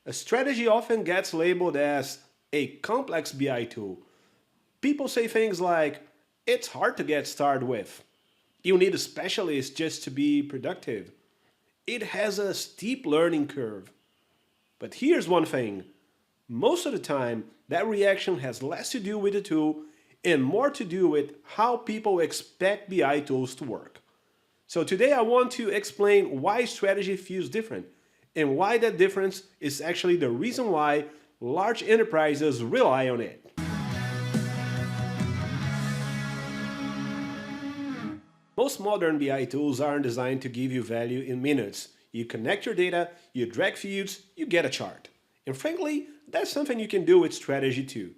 A strategy often gets labeled as a complex BI tool. People say things like, it's hard to get started with. You need a specialist just to be productive. It has a steep learning curve. But here's one thing. Most of the time, that reaction has less to do with the tool and more to do with how people expect BI tools to work. So today I want to explain why strategy feels different and why that difference is actually the reason why large enterprises rely on it. Most modern BI tools aren't designed to give you value in minutes. You connect your data, you drag fields, you get a chart. And frankly, that's something you can do with strategy too.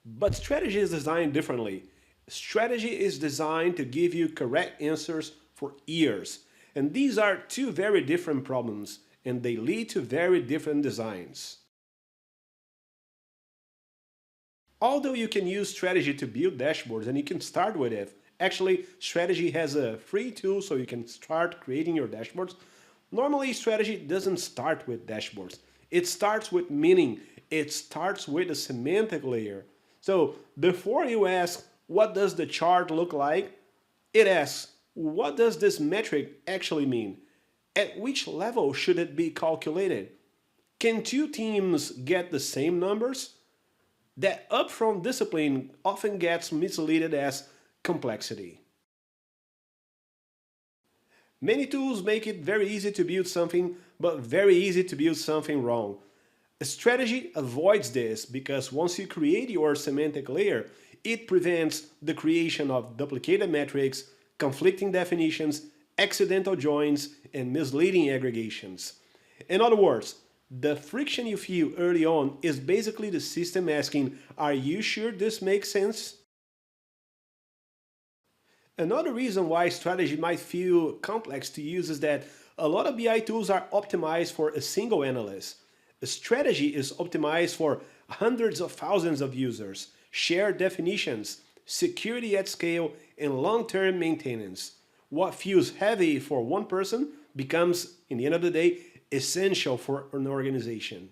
But strategy is designed differently. Strategy is designed to give you correct answers for years. And these are two very different problems, and they lead to very different designs. Although you can use strategy to build dashboards and you can start with it, actually strategy has a free tool so you can start creating your dashboards. Normally strategy doesn't start with dashboards. It starts with meaning. It starts with a semantic layer. So before you ask, what does the chart look like? It asks, what does this metric actually mean? At which level should it be calculated? Can two teams get the same numbers? That upfront discipline often gets misled as complexity. Many tools make it very easy to build something, but very easy to build something wrong. A strategy avoids this because once you create your semantic layer, it prevents the creation of duplicated metrics, conflicting definitions, accidental joins, and misleading aggregations. In other words, the friction you feel early on is basically the system asking, are you sure this makes sense? Another reason why strategy might feel complex to use is that a lot of BI tools are optimized for a single analyst. A strategy is optimized for hundreds of thousands of users, shared definitions, security at scale, and long-term maintenance. What feels heavy for one person becomes, in the end of the day, essential for an organization.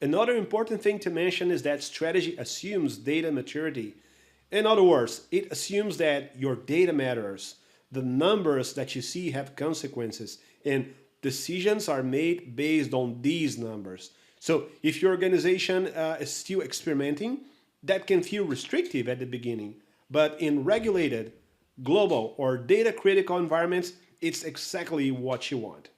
Another important thing to mention is that strategy assumes data maturity. In other words, it assumes that your data matters. The numbers that you see have consequences, and decisions are made based on these numbers. So if your organization is still experimenting, that can feel restrictive at the beginning. But in regulated, global, or data critical environments, it's exactly what you want.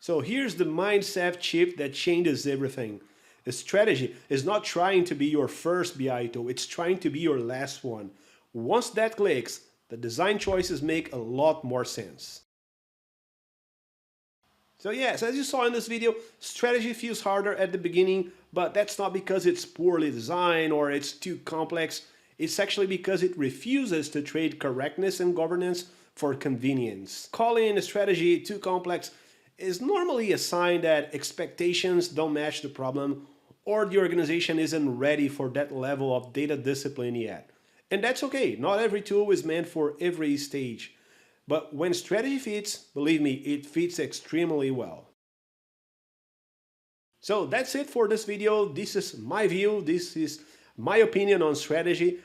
So here's the mindset shift that changes everything. A strategy is not trying to be your first BI tool, it's trying to be your last one. Once that clicks, the design choices make a lot more sense. So yes, as you saw in this video, strategy feels harder at the beginning, but that's not because it's poorly designed or it's too complex. It's actually because it refuses to trade correctness and governance for convenience. Calling a strategy too complex is normally a sign that expectations don't match the problem or the organization isn't ready for that level of data discipline yet. And that's okay, not every tool is meant for every stage. But when strategy fits, believe me, it fits extremely well. So that's it for this video. This is my view. This is my opinion on strategy,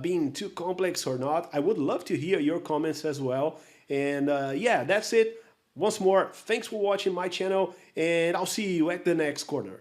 being too complex or not. I would love to hear your comments as well. And yeah, that's it. Once more, thanks for watching my channel, and I'll see you at the next corner.